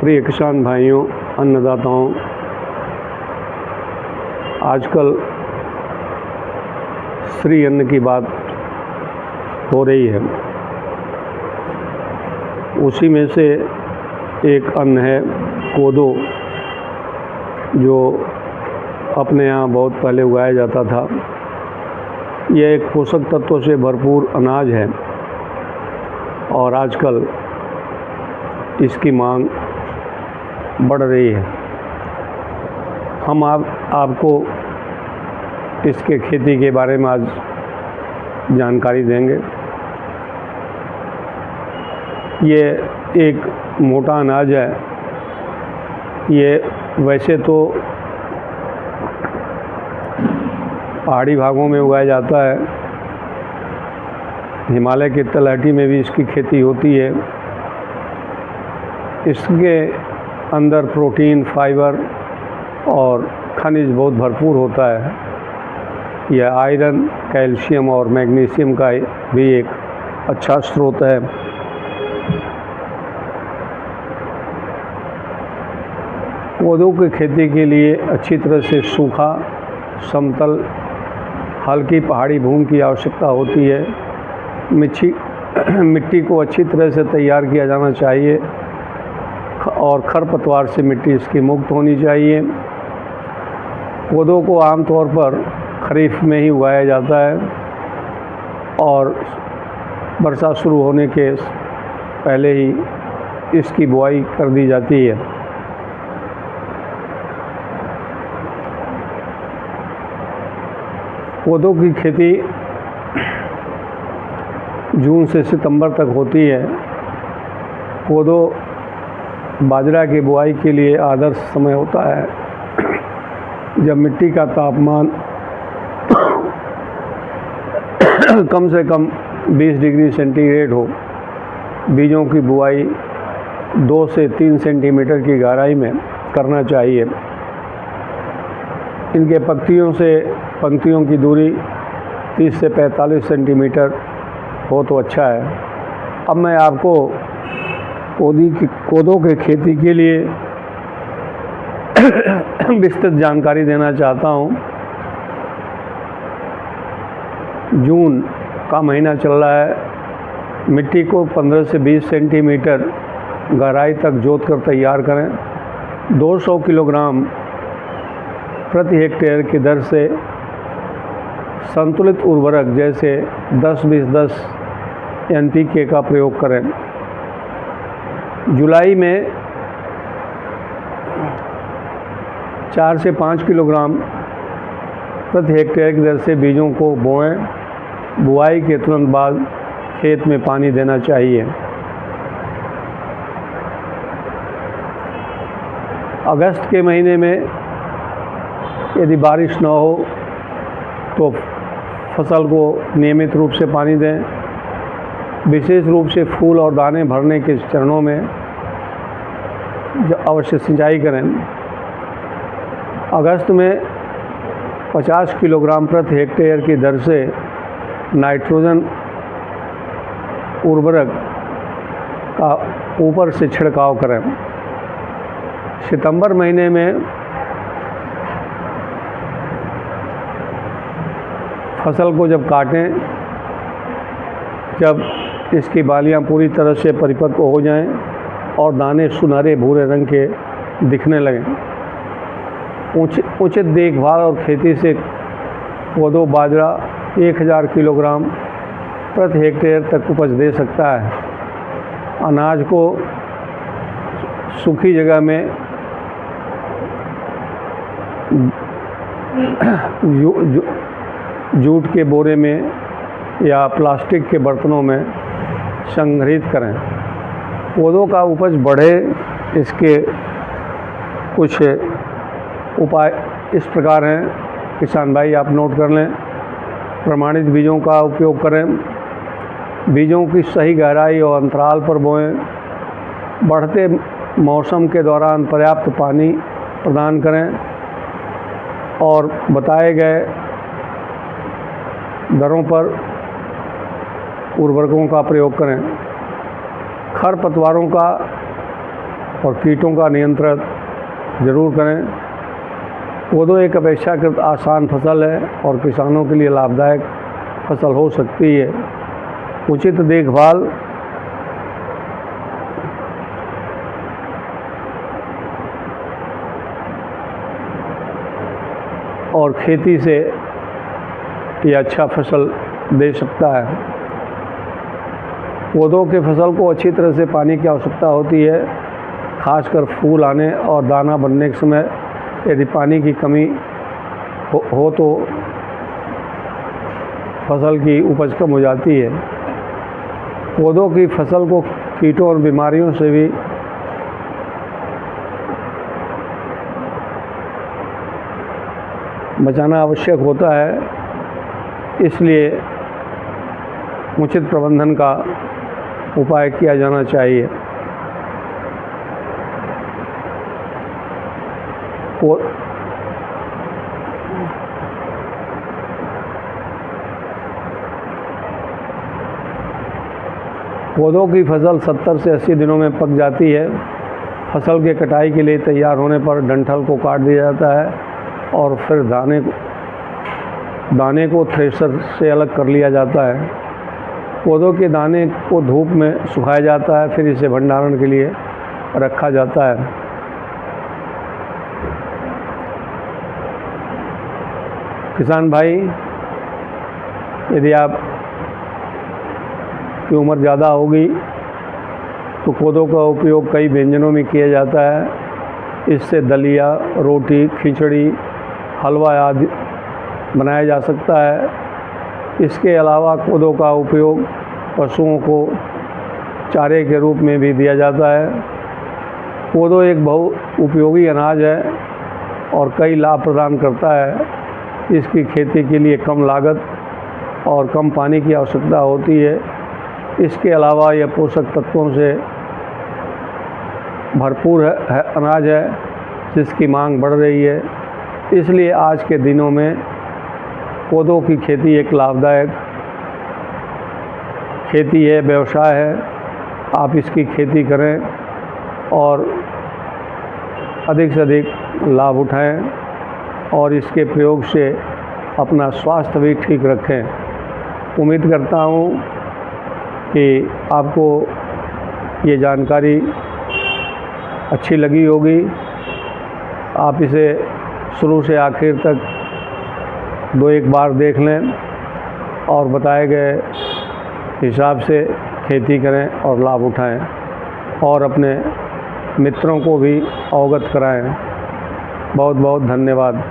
प्रिय किसान भाइयों, अन्नदाताओं, आजकल श्री अन्न की बात हो रही है। उसी में से एक अन्न है कोदो, जो अपने यहाँ बहुत पहले उगाया जाता था। यह एक पोषक तत्वों से भरपूर अनाज है और आजकल इसकी मांग बढ़ रही है। हम आपको इसके खेती के बारे में आज जानकारी देंगे। ये एक मोटा अनाज है। ये वैसे तो पहाड़ी भागों में उगाया जाता है, हिमालय की तलहटी में भी इसकी खेती होती है। इसके अंदर प्रोटीन, फाइबर और खनिज बहुत भरपूर होता है। यह आयरन, कैल्शियम और मैग्नीशियम का भी एक अच्छा स्रोत है। कोदो की खेती के लिए अच्छी तरह से सूखा, समतल, हल्की पहाड़ी भूमि की आवश्यकता होती है। मिट्टी को अच्छी तरह से तैयार किया जाना चाहिए और खरपतवार से मिट्टी इसकी मुक्त होनी चाहिए। कोदो को आमतौर पर खरीफ में ही उगाया जाता है और वर्षा शुरू होने के पहले ही इसकी बुआई कर दी जाती है। कोदो की खेती जून से सितंबर तक होती है। कोदो बाजरा की बुआई के लिए आदर्श समय होता है जब मिट्टी का तापमान कम से कम 20 डिग्री सेंटीग्रेड हो। बीजों की बुआई 2 से 3 सेंटीमीटर की गहराई में करना चाहिए। इनके पंक्तियों की दूरी 30 से 45 सेंटीमीटर हो तो अच्छा है। अब मैं आपको कोदो के खेती के लिए विस्तृत जानकारी देना चाहता हूँ। जून का महीना चल रहा है। मिट्टी को 15 से 20 सेंटीमीटर गहराई तक जोत कर तैयार करें। 200 किलोग्राम प्रति हेक्टेयर की दर से संतुलित उर्वरक जैसे 10-20-10 NPK का प्रयोग करें। जुलाई में 4 से 5 किलोग्राम प्रति हेक्टेयर की दर से बीजों को बोएं। बुआई के तुरंत बाद खेत में पानी देना चाहिए। अगस्त के महीने में यदि बारिश न हो तो फसल को नियमित रूप से पानी दें। विशेष रूप से फूल और दाने भरने के चरणों में अवश्य सिंचाई करें। अगस्त में 50 किलोग्राम प्रति हेक्टेयर की दर से नाइट्रोजन उर्वरक का ऊपर से छिड़काव करें। सितंबर महीने में फसल को जब काटें, जब इसकी बालियां पूरी तरह से परिपक्व हो जाएं और दाने सुनहरे भूरे रंग के दिखने लगें। उचित देखभाल और खेती से कोदो बाजरा 1000 किलोग्राम प्रति हेक्टेयर तक उपज दे सकता है। अनाज को सूखी जगह में जूट के बोरे में या प्लास्टिक के बर्तनों में संग्रहित करें। कोदो का उपज बढ़े, इसके कुछ उपाय इस प्रकार हैं। किसान भाई आप नोट कर लें। प्रमाणित बीजों का उपयोग करें। बीजों की सही गहराई और अंतराल पर बोएं। बढ़ते मौसम के दौरान पर्याप्त पानी प्रदान करें और बताए गए दरों पर उर्वरकों का प्रयोग करें। खरपतवारों का और कीटों का नियंत्रण ज़रूर करें। कोदो एक अपेक्षाकृत आसान फसल है और किसानों के लिए लाभदायक फसल हो सकती है। उचित देखभाल और खेती से ये अच्छा फसल दे सकता है। कोदो के फसल को अच्छी तरह से पानी की आवश्यकता होती है, खासकर फूल आने और दाना बनने के समय यदि पानी की कमी हो तो फसल की उपज कम हो जाती है। कोदो की फसल को कीटों और बीमारियों से भी बचाना आवश्यक होता है, इसलिए उचित प्रबंधन का उपाय किया जाना चाहिए। कोदो की फसल 70 से 80 दिनों में पक जाती है। फसल के कटाई के लिए तैयार होने पर डंठल को काट दिया जाता है और फिर दाने को थ्रेशर से अलग कर लिया जाता है। कोदो के दाने को धूप में सुखाया जाता है, फिर इसे भंडारण के लिए रखा जाता है। किसान भाई, यदि आप की उम्र ज़्यादा होगी तो कोदो का उपयोग कई व्यंजनों में किया जाता है। इससे दलिया, रोटी, खिचड़ी, हलवा आदि बनाया जा सकता है। इसके अलावा कोदो का उपयोग पशुओं को चारे के रूप में भी दिया जाता है। कोदो एक बहु उपयोगी अनाज है और कई लाभ प्रदान करता है। इसकी खेती के लिए कम लागत और कम पानी की आवश्यकता होती है। इसके अलावा यह पोषक तत्वों से भरपूर अनाज है जिसकी मांग बढ़ रही है। इसलिए आज के दिनों में कोदो की खेती एक लाभदायक खेती है, व्यवसाय है। आप इसकी खेती करें और अधिक से अधिक लाभ उठाएं और इसके प्रयोग से अपना स्वास्थ्य भी ठीक रखें। उम्मीद करता हूँ कि आपको ये जानकारी अच्छी लगी होगी। आप इसे शुरू से आखिर तक 2-1 बार देख लें और बताए गए हिसाब से खेती करें और लाभ उठाएं और अपने मित्रों को भी अवगत कराएं। बहुत बहुत धन्यवाद।